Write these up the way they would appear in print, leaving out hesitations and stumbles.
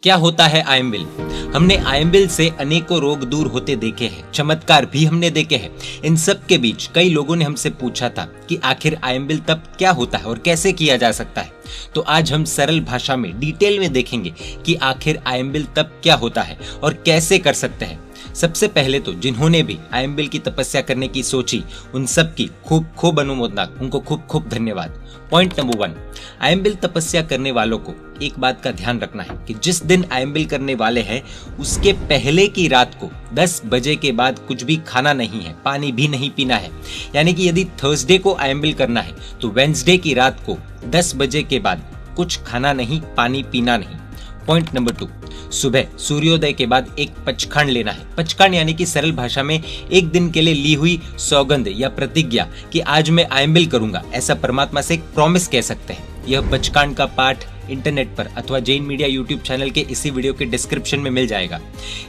क्या होता है आयंबिल? हमने आयंबिल से अनेकों रोग दूर होते देखे हैं, चमत्कार भी हमने देखे हैं। इन सब के बीच कई लोगों ने हमसे पूछा था कि आखिर आयंबिल तप क्या होता है और कैसे किया जा सकता है। तो आज हम सरल भाषा में डिटेल में देखेंगे कि आखिर आयंबिल तप क्या होता है और कैसे कर सकते हैं। सबसे पहले तो जिन्होंने भी आयंबिल की तपस्या करने की सोची, उन सब की खूब खूब अनुमोदना, उनको खूब खूब धन्यवाद। पॉइंट नंबर 1, आयंबिल तपस्या करने वालों को एक बात का ध्यान रखना है कि जिस दिन आयंबिल करने वाले हैं उसके पहले की रात को 10 बजे के बाद कुछ भी खाना नहीं है, पानी भी नहीं पीना है। यानी कि यदि थर्सडे को आयंबिल करना है तो वेडनेसडे की रात को 10 बजे के बाद कुछ खाना नहीं, पानी पीना नहीं। पॉइंट नंबर 2, सुबह सूर्योदय के बाद एक पचखंड लेना है। पचखंड यानी कि सरल भाषा में एक दिन के लिए ली हुई सौगंध या प्रतिज्ञा कि आज मैं आयंबिल करूंगा, ऐसा परमात्मा से एक प्रॉमिस कह सकते हैं। यह पचखंड का पाठ इंटरनेट पर अथवा जैन मीडिया यूट्यूब चैनल के इसी वीडियो के डिस्क्रिप्शन में मिल जाएगा।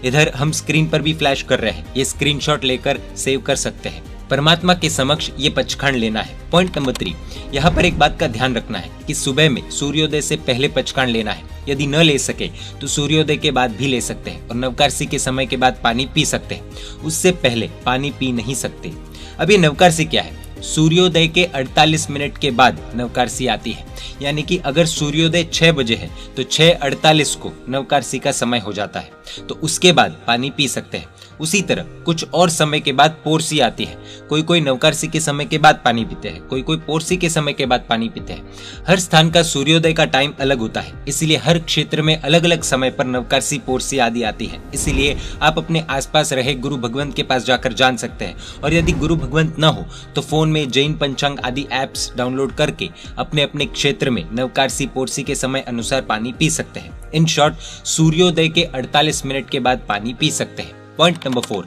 इधर हम स्क्रीन पर भी फ्लैश कर रहे हैं, ये स्क्रीनशॉट लेकर सेव कर सकते हैं। परमात्मा के समक्ष ये पचखंड लेना है। पॉइंट नंबर 3, यहाँ पर एक बात का ध्यान रखना है कि सुबह में सूर्योदय से पहले पचखंड लेना है। यदि न ले सके तो सूर्योदय के बाद भी ले सकते हैं और नवकार्सी के समय के बाद पानी पी सकते हैं, उससे पहले पानी पी नहीं सकते। अब ये नवकार्सी क्या है? सूर्योदय के 48 मिनट के बाद नवकार्सी आती है। यानी कि अगर सूर्योदय 6 बजे है तो 6:48 को नवकार्सी का समय हो जाता है, तो उसके बाद पानी पी सकते हैं। उसी तरह कुछ और समय के बाद पोरसी आती है। कोई नवकार्सी के समय के बाद पानी पीते हैं, कोई पोरसी के समय के बाद पानी पीते हैं। हर स्थान का सूर्योदय का टाइम अलग होता है, इसीलिए हर क्षेत्र में अलग अलग समय पर नवकार्सी, पोरसी आदि आती है। इसीलिए आप अपने आसपास रहे गुरु भगवंत के पास जाकर जान सकते हैं। और यदि गुरु भगवंत न हो तो फोन में जैन पंचांग आदि एप्स डाउनलोड करके अपने अपने क्षेत्र में नवकार्सी, पोरसी के समय अनुसार पानी पी सकते हैं। इन शॉर्ट, सूर्योदय के 48 मिनट के बाद पानी पी सकते हैं। पॉइंट नंबर 4,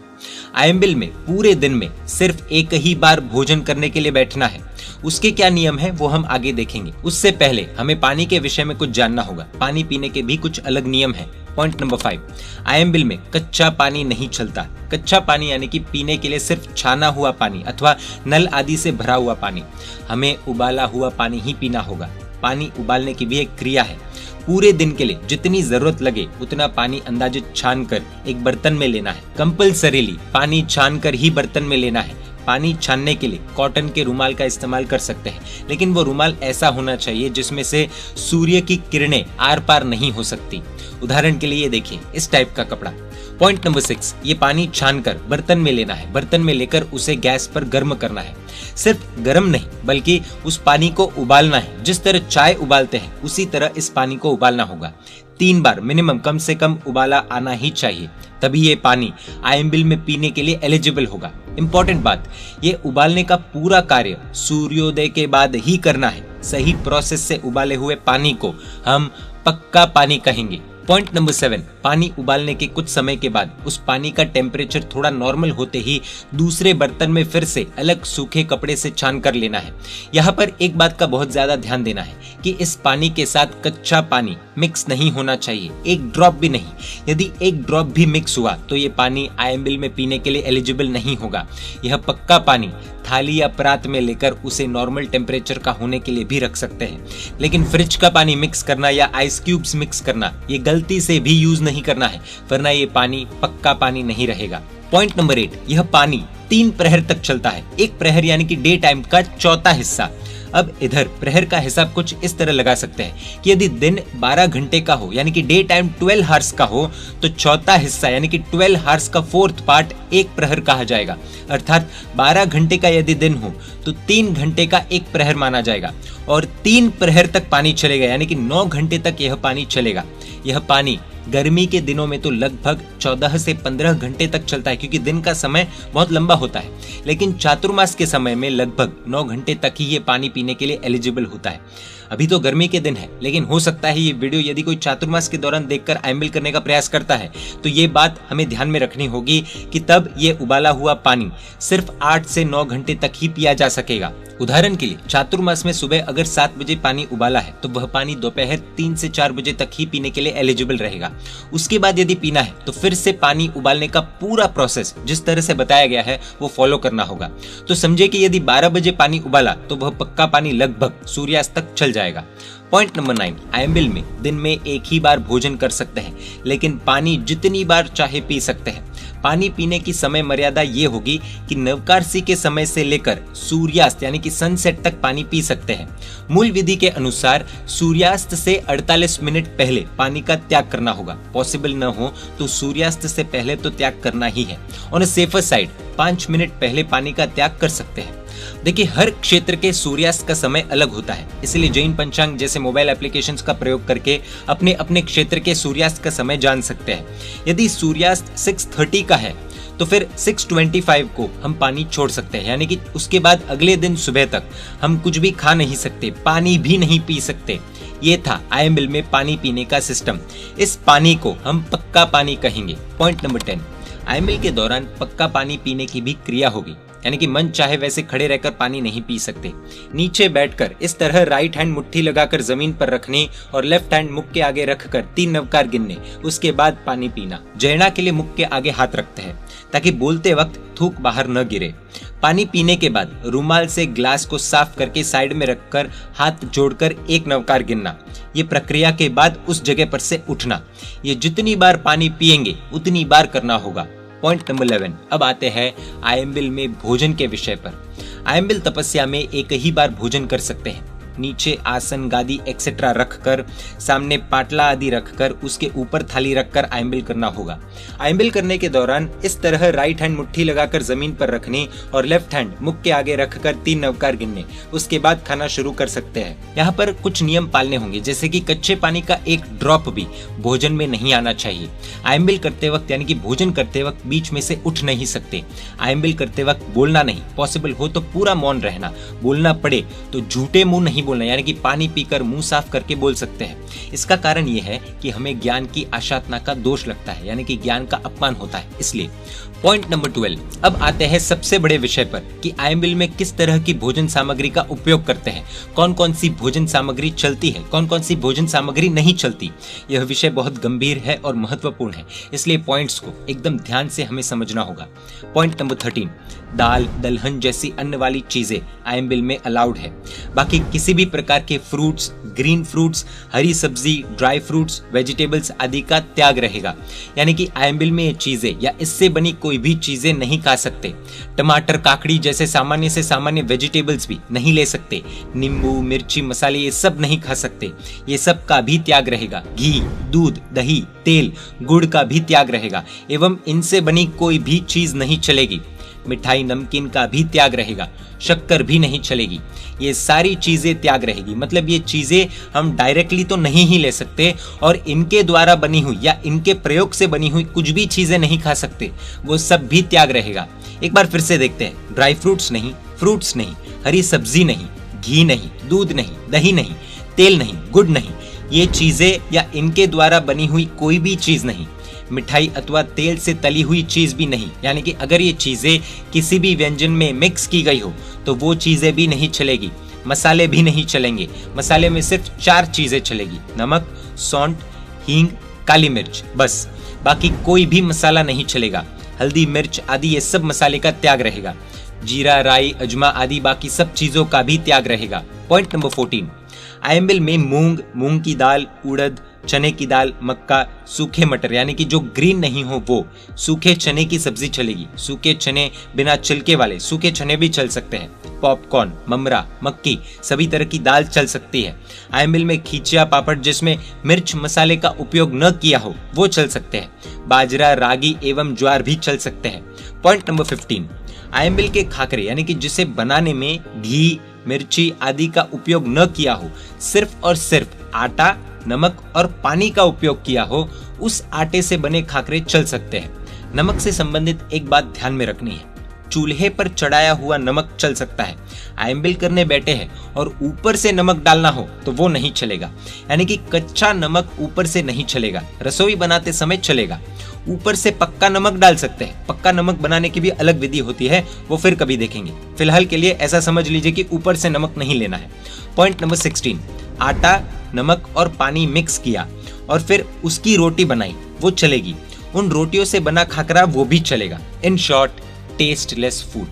आयंबिल में पूरे दिन में सिर्फ एक ही बार भोजन करने के लिए बैठना है। उसके क्या नियम है वो हम आगे देखेंगे। उससे पहले हमें पानी के विषय में कुछ जानना होगा। पानी पीने के भी कुछ अलग नियम है। पॉइंट नंबर 5, आयंबिल में कच्चा पानी नहीं चलता। कच्चा पानी यानी कि पीने के लिए सिर्फ छाना हुआ पानी अथवा नल आदि से भरा हुआ पानी। हमें उबाला हुआ पानी ही पीना होगा। पानी उबालने की भी एक क्रिया है। पूरे दिन के लिए जितनी जरूरत लगे उतना पानी अंदाजित छानकर एक बर्तन में लेना है। कंपल्सरीली पानी छानकर ही बर्तन में लेना है। पानी छानने के लिए कॉटन के रुमाल का इस्तेमाल कर सकते हैं, लेकिन वो रुमाल ऐसा होना चाहिए जिसमें से सूर्य की किरणें आर पार नहीं हो सकती। उदाहरण के लिए ये देखिए, इस टाइप का कपड़ा। पॉइंट नंबर 6, ये पानी छानकर बर्तन में लेना है। बर्तन में लेकर उसे गैस पर गर्म करना है। सिर्फ गर्म नहीं बल्कि उस पानी को उबालना है। जिस तरह चाय उबालते हैं उसी तरह इस पानी को उबालना होगा। 3 बार मिनिमम, कम से कम उबाला आना ही चाहिए, तभी ये पानी आयंबिल में पीने के लिए एलिजिबल होगा। इंपॉर्टेंट बात, ये उबालने का पूरा कार्य सूर्योदय के बाद ही करना है। सही प्रोसेस से उबाले हुए पानी को हम पक्का पानी कहेंगे। पॉइंट नंबर 7, पानी उबालने के कुछ समय के बाद उस पानी का टेम्परेचर थोड़ा नॉर्मल होते ही दूसरे बर्तन में फिर से अलग सूखे कपड़े से छान कर लेना है। यहाँ पर एक बात का बहुत ज्यादा ध्यान देना है कि इस पानी के साथ कच्चा पानी मिक्स नहीं होना चाहिए, एक ड्रॉप भी नहीं। यदि एक ड्रॉप भी मिक्स हुआ तो ये पानी आयंबिल में पीने के लिए एलिजिबल नहीं होगा। यह पक्का पानी थाली या परात में लेकर उसे नॉर्मल टेम्परेचर का होने के लिए भी रख सकते हैं, लेकिन फ्रिज का पानी मिक्स करना या आइस क्यूब्स मिक्स करना ये गलती से भी यूज नहीं करना है, वरना ये पानी पक्का पानी नहीं रहेगा। पॉइंट नंबर 8, यह पानी 3 प्रहर तक चलता है। एक प्रहर यानी कि डे टाइम का चौथा हिस्सा। अब इधर प्रहर का हिसाब कुछ इस तरह लगा सकते हैं कि यदि दिन 12 घंटे का हो यानी कि डे टाइम 12 हार्स का हो तो चौथा हिस्सा यानी कि 12 हार्स का 4th पार्ट एक प्रहर कहा जाएगा। अर्थात 12 घंटे का यदि दिन हो तो 3 घंटे का एक प्रहर माना जाएगा और 3 प्रहर तक पानी चलेगा, यानी कि 9 घंटे तक यह पानी चलेगा। यह पानी गर्मी के दिनों में तो लगभग 14 से 15 घंटे तक चलता है, क्योंकि दिन का समय बहुत लंबा होता है, लेकिन चातुर्मास के समय में लगभग 9 घंटे तक ही ये पानी पीने के लिए एलिजिबल होता है। अभी तो गर्मी के दिन है, लेकिन हो सकता है ये वीडियो यदि कोई चातुर्मास के दौरान देखकर आयंबिल करने का प्रयास करता है तो ये बात हमें ध्यान में रखनी होगी कि तब ये उबाला हुआ पानी सिर्फ 8 से 9 घंटे तक ही पिया जा सकेगा। उदाहरण के लिए चातुर्मास में सुबह अगर 7 बजे पानी उबाला है तो वह पानी दोपहर 3 से 4 बजे तक ही पीने के लिए एलिजिबल रहेगा। उसके बाद यदि पीना है तो फिर से पानी उबालने का पूरा प्रोसेस जिस तरह से बताया गया है वो फॉलो करना होगा। तो समझे कि यदि 12 बजे पानी उबाला तो वह पक्का पानी लगभग सूर्यास्त तक चल जाएगा। पॉइंट नंबर 9, आयम्बिल में दिन में एक ही बार भोजन कर सकते हैं, लेकिन पानी जितनी बार चाहे पी सकते हैं। पानी पीने की समय मर्यादा ये होगी कि नवकारसी के समय से लेकर सूर्यास्त यानी कि सनसेट तक पानी पी सकते हैं। मूल विधि के अनुसार सूर्यास्त से 48 मिनट पहले पानी का त्याग करना होगा। पॉसिबल न हो तो सूर्यास्त से पहले तो त्याग करना ही है। On a safer side 5 minute पहले पानी का त्याग कर सकते हैं। देखिए, हर क्षेत्र के सूर्यास्त का समय अलग होता है, इसलिए जैन पंचांग जैसे मोबाइल एप्लीकेशंस का प्रयोग करके अपने अपने क्षेत्र के सूर्यास्त का समय जान सकते हैं। यदि सूर्यास्त 6:30 का है तो फिर 6:25 को हम पानी छोड़ सकते हैं, यानी कि उसके बाद अगले दिन सुबह तक हम कुछ भी खा नहीं सकते, पानी भी नहीं पी सकते। ये था आयम्बिल में पानी पीने का सिस्टम। इस पानी को हम पक्का पानी कहेंगे। पॉइंट नंबर 10, आयम्बिल के दौरान पक्का पानी पीने की भी क्रिया होगी, यानी कि मन चाहे वैसे खड़े रहकर पानी नहीं पी सकते। नीचे बैठकर इस तरह राइट हैंड मुट्ठी लगाकर जमीन पर रखने और लेफ्ट हैंड मुख के आगे रखकर 3 नवकार गिनने, उसके बाद पानी पीना। जयना के लिए मुख के आगे हाथ रखते हैं ताकि बोलते वक्त थूक बाहर न गिरे। पानी पीने के बाद रुमाल से ग्लास को साफ करके साइड में रखकर हाथ जोड़कर 1 नवकार गिनना। ये प्रक्रिया के बाद उस जगह पर से उठना। ये जितनी बार पानी पिएंगे उतनी बार करना होगा। पॉइंट नंबर 11, अब आते हैं आयम्बिल में भोजन के विषय पर। आयम्बिल तपस्या में एक ही बार भोजन कर सकते हैं। नीचे आसन, गादी एक्सेट्रा रखकर, सामने पाटला आदि रखकर, उसके ऊपर थाली रखकर आयम्बिल करना होगा। आयम्बिल करने के दौरान इस तरह राइट हैंड मुट्ठी लगाकर जमीन पर रखने और लेफ्ट हैंड मुख के आगे रखकर 3 नवकार गिनने, उसके बाद खाना शुरू कर सकते हैं। यहाँ पर कुछ नियम पालने होंगे, जैसे कि कच्चे पानी का एक ड्रॉप भी भोजन में नहीं आना चाहिए। आयम्बिल करते वक्त यानी कि भोजन करते वक्त बीच में से उठ नहीं सकते। आयम्बिल करते वक्त बोलना नहीं, पॉसिबल हो तो पूरा मौन रहना। बोलना पड़े तो झूठे मुंह नहीं बोलना, यानी कि पानी पीकर मुंह साफ करके बोल सकते हैं। इसका कारण यह है कि हमें ज्ञान की आशातना का दोष लगता है, यानी कि ज्ञान का अपमान होता है, इसलिए। पॉइंट नंबर 12, अब आते हैं सबसे बड़े विषय पर कि आयम्बिल में किस तरह की भोजन सामग्री का उपयोग करते हैं, कौन कौन सी भोजन सामग्री चलती है, कौन कौन सी भोजन सामग्री नहीं चलती। यह विषय बहुत गंभीर है और महत्वपूर्ण है, इसलिए पॉइंट्स को एकदम ध्यान से हमें समझना होगा। पॉइंट नंबर 13, दाल, दलहन जैसी अन्न वाली चीजें आयम्बिल में अलाउड है। बाकी किसी भी प्रकार के फ्रूट्स, ग्रीन फ्रूट्स, हरी सब्जी, ड्राई फ्रूट्स, वेजिटेबल्स आदि का त्याग रहेगा, यानी कि आयम्बिल में ये चीजें या इससे बनी कोई भी चीजें नहीं खा सकते। टमाटर, काकड़ी जैसे सामान्य से सामान्य वेजिटेबल्स भी नहीं ले सकते। नींबू, मिर्ची, मसाले ये सब नहीं खा सकते, ये सब का भी त्याग रहेगा। घी, दूध, दही, तेल, गुड़ का भी त्याग रहेगा एवं इनसे बनी कोई भी चीज नहीं चलेगी। मिठाई, नमकीन का भी त्याग रहेगा, शक्कर भी नहीं चलेगी। ये सारी चीजें त्याग रहेगी, मतलब ये चीजें हम डायरेक्टली तो नहीं ही ले सकते और इनके द्वारा बनी हुई या इनके प्रयोग से बनी हुई कुछ भी चीजें नहीं खा सकते, वो सब भी त्याग रहेगा। एक बार फिर से देखते हैं, ड्राई फ्रूट्स नहीं, फ्रूट्स नहीं, हरी सब्जी नहीं, घी नहीं, दूध नहीं, दही नहीं, तेल नहीं, गुड़ नहीं, ये चीजें या इनके द्वारा बनी हुई कोई भी चीज नहीं। मिठाई अथवा तेल से तली हुई चीज भी नहीं, यानी कि अगर ये चीजें किसी भी व्यंजन में मिक्स की गई हो तो वो चीजें भी नहीं चलेगी। मसाले भी नहीं चलेंगे, मसाले में सिर्फ 4 चीजें चलेगी, नमक, सौंठ, हींग, काली मिर्च, बस। बाकी कोई भी मसाला नहीं चलेगा। हल्दी, मिर्च आदि ये सब मसाले का त्याग रहेगा। जीरा, राई, अजमा आदि बाकी सब चीजों का भी त्याग रहेगा। पॉइंट नंबर 14, आयम्बिल में मूंग, मूंग की दाल, उड़द, चने की दाल, मक्का, सूखे मटर यानी कि जो ग्रीन नहीं हो वो, सूखे चने की सब्जी चलेगी। सूखे चने बिना छिलके वाले सूखे चने भी चल सकते हैं। पॉपकॉर्न, ममरा, मक्की, सभी तरह की दाल चल सकती है। आयम्बिल में खींचिया, पापड़ जिसमें मिर्च मसाले का उपयोग न किया हो वो चल सकते हैं। बाजरा, रागी एवं ज्वार भी चल सकते हैं। पॉइंट नंबर 15, आयम्बिल के खाकरे यानी कि जिसे बनाने में घी, मिर्ची आदि का उपयोग न किया हो, सिर्फ और सिर्फ आटा, नमक और पानी का उपयोग किया हो, उस आटे से बने खाकरे चल सकते हैं। नमक से संबंधित एक बात ध्यान में रखनी है, चूल्हे पर चढ़ाया हुआ नमक चल सकता है। आयम्बिल करने बैठे हैं और ऊपर से नमक डालना हो तो वो नहीं चलेगा, यानी कि कच्चा नमक ऊपर से नहीं चलेगा। रसोई बनाते समय चलेगा, ऊपर से पक्का नमक डाल सकते हैं। पक्का नमक बनाने की भी अलग विधि होती है, वो फिर कभी देखेंगे। फिलहाल के लिए ऐसा समझ लीजिए कि ऊपर से नमक नहीं लेना है। पॉइंट नंबर 16, आटा, नमक और पानी मिक्स किया और फिर उसकी रोटी बनाई, वो चलेगी। उन रोटियों से बना खाकरा वो भी चलेगा। In short, tasteless food.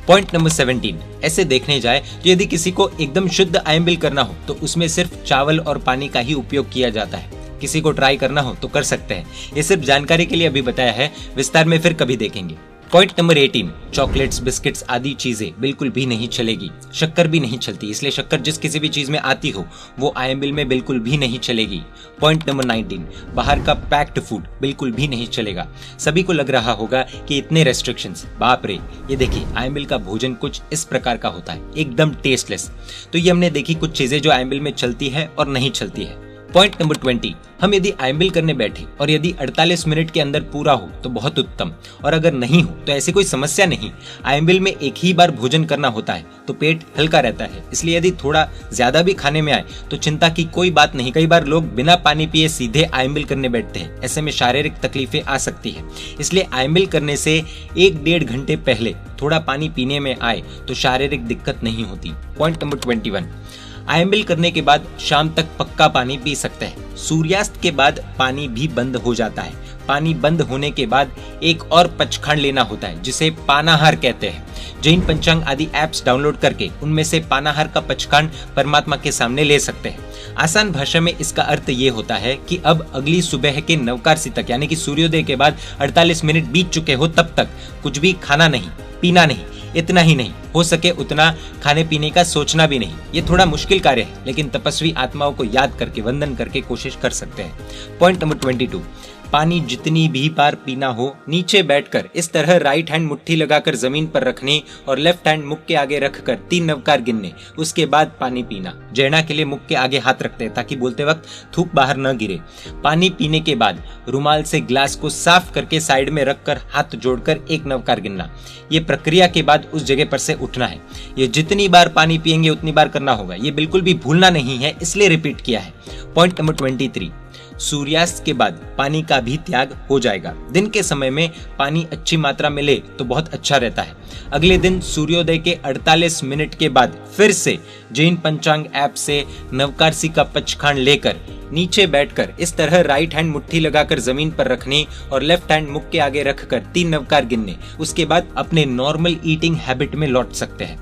Point number 17, ऐसे देखने जाए तो यदि किसी को एकदम शुद्ध आयम्बिल करना हो तो उसमें सिर्फ चावल और पानी का ही उपयोग किया जाता है। किसी को ट्राई करना हो तो कर सकते हैं। ये सिर्फ जानकारी के लिए अभी बताया है, विस्तार में फिर कभी देखेंगे। पॉइंट नंबर 18, चॉकलेट्स, बिस्किट्स आदि चीजें बिल्कुल भी नहीं चलेगी। शक्कर भी नहीं चलती, इसलिए शक्कर जिस किसी भी चीज में आती हो वो आयम्बिल में बिल्कुल भी नहीं चलेगी। पॉइंट नंबर 19, बाहर का पैक्ड फूड बिल्कुल भी नहीं चलेगा। सभी को लग रहा होगा कि इतने रेस्ट्रिक्शंस, बाप रे। ये देखिए, आयम्बिल का भोजन कुछ इस प्रकार का होता है, एकदम टेस्टलेस। तो ये हमने देखी कुछ चीजें जो आयम्बिल में चलती है और नहीं चलती है। पॉइंट नंबर 20, हम यदि आयम्बिल करने बैठे और यदि 48 मिनट के अंदर पूरा हो तो बहुत उत्तम, और अगर नहीं हो तो ऐसी कोई समस्या नहीं। आयम्बिल में एक ही बार भोजन करना होता है तो पेट हल्का रहता है, इसलिए यदि थोड़ा ज्यादा भी खाने में आए तो चिंता की कोई बात नहीं। कई बार लोग बिना पानी पिए सीधे आयम्बिल करने बैठते हैं, ऐसे में शारीरिक तकलीफें आ सकती है। इसलिए आयम्बिल करने से 1-1.5 घंटे पहले थोड़ा पानी पीने में आए तो शारीरिक दिक्कत नहीं होती। पॉइंट नंबर 21, आयम्बिल करने के बाद शाम तक पक्का पानी पी सकते हैं। सूर्यास्त के बाद पानी भी बंद हो जाता है। पानी बंद होने के बाद एक और पचखंड लेना होता है जिसे पानाहार कहते हैं। जैन पंचांग आदि एप्स डाउनलोड करके उनमें से पानाहार का पचखंड परमात्मा के सामने ले सकते हैं। आसान भाषा में इसका अर्थ ये होता है कि अब अगली सुबह के नवकारसी तक, यानी कि सूर्योदय के बाद 48 मिनट बीत चुके हो, तब तक कुछ भी खाना नहीं, पीना नहीं। इतना ही नहीं, हो सके उतना खाने पीने का सोचना भी नहीं। ये थोड़ा मुश्किल कार्य है, लेकिन तपस्वी आत्माओं को याद करके, वंदन करके कोशिश कर सकते हैं। पॉइंट नंबर 22, पानी जितनी भी बार पीना हो नीचे बैठकर इस तरह राइट हैंड मुट्ठी लगाकर जमीन पर रखने और लेफ्ट हैंड मुख के आगे रखकर 3 नवकार गिनने, उसके बाद पानी पीना। जैना के लिए मुख के आगे हाथ रखते हैं ताकि बोलते वक्त थूक बाहर न गिरे। पानी पीने के बाद रुमाल से ग्लास को साफ करके साइड में रखकर हाथ जोड़कर 1 नवकार गिनना। ये प्रक्रिया के बाद उस जगह पर से उठना है। ये जितनी बार पानी पिएंगे उतनी बार करना होगा, ये बिल्कुल भी भूलना नहीं है, इसलिए रिपीट किया है। पॉइंट नंबर 23, सूर्यास्त के बाद पानी का भी त्याग हो जाएगा। दिन के समय में पानी अच्छी मात्रा में ले तो बहुत अच्छा रहता है। अगले दिन सूर्योदय के 48 मिनट के बाद फिर से जैन पंचांग ऐप से नवकारसी का पचखंड लेकर नीचे बैठकर इस तरह राइट हैंड मुट्ठी लगाकर जमीन पर रखने और लेफ्ट हैंड मुख के आगे रखकर 3 नवकार गिनने, उसके बाद अपने नॉर्मल ईटिंग हैबिट में लौट सकते हैं।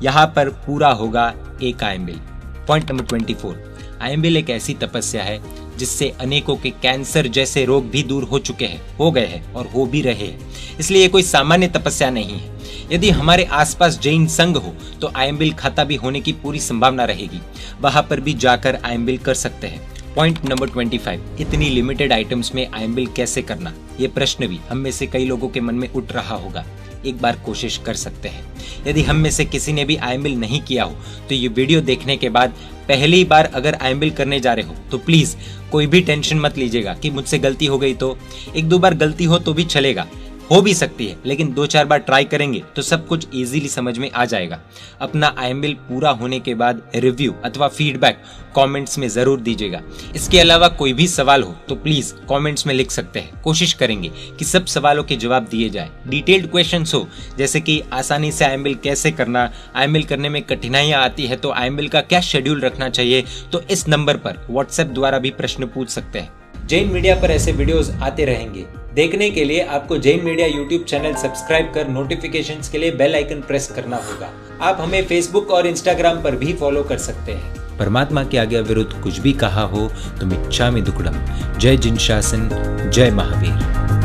यहाँ पर पूरा होगा एक आयम्बिल। पॉइंट नंबर 24, आयम्बिल एक ऐसी तपस्या है जिससे अनेकों के कैंसर जैसे रोग भी दूर हो चुके हैं, हो गए हैं और हो भी रहे हैं। इसलिए ये कोई सामान्य तपस्या नहीं है। यदि हमारे आसपास जैन संघ हो तो आयम्बिल खाता भी होने की पूरी संभावना रहेगी, वहां पर भी जाकर आयम्बिल कर सकते हैं। पॉइंट नंबर 25, इतनी लिमिटेड आइटम्स में आयम्बिल कैसे करना, ये प्रश्न भी हम में से कई लोगों के मन में उठ रहा होगा। एक बार कोशिश कर सकते हैं। यदि हम में से किसी ने भी आयम्बिल नहीं किया हो तो ये वीडियो देखने के बाद पहली बार अगर आयम्बिल करने जा रहे हो तो प्लीज कोई भी टेंशन मत लीजिएगा कि मुझसे गलती हो गई तो। 1-2 बार गलती हो तो भी चलेगा, हो भी सकती है, लेकिन 2-4 बार ट्राई करेंगे तो सब कुछ इजीली समझ में आ जाएगा। अपना आयम्बिल पूरा होने के बाद रिव्यू अथवा फीडबैक कमेंट्स में जरूर दीजिएगा। इसके अलावा कोई भी सवाल हो तो प्लीज कमेंट्स में लिख सकते हैं। कोशिश करेंगे कि सब सवालों के जवाब दिए जाए। डिटेल्ड क्वेश्चंस हो जैसे कि आसानी से आयम्बिल कैसे करना, आयम्बिल करने में कठिनाइयां आती है तो आयम्बिल का क्या शेड्यूल रखना चाहिए, तो इस नंबर पर व्हाट्सएप द्वारा भी प्रश्न पूछ सकते हैं। जैन मीडिया पर ऐसे वीडियोस आते रहेंगे। देखने के लिए आपको Jain media YouTube channel subscribe कर नोटिफिकेशंस के लिए बेल आइकन प्रेस करना होगा। आप हमें फेसबुक और इंस्टाग्राम पर भी फॉलो कर सकते हैं। परमात्मा के आज्ञा विरुद्ध कुछ भी कहा हो तो मिच्छामि दुक्कडम। जय जिन शासन, जय महावीर।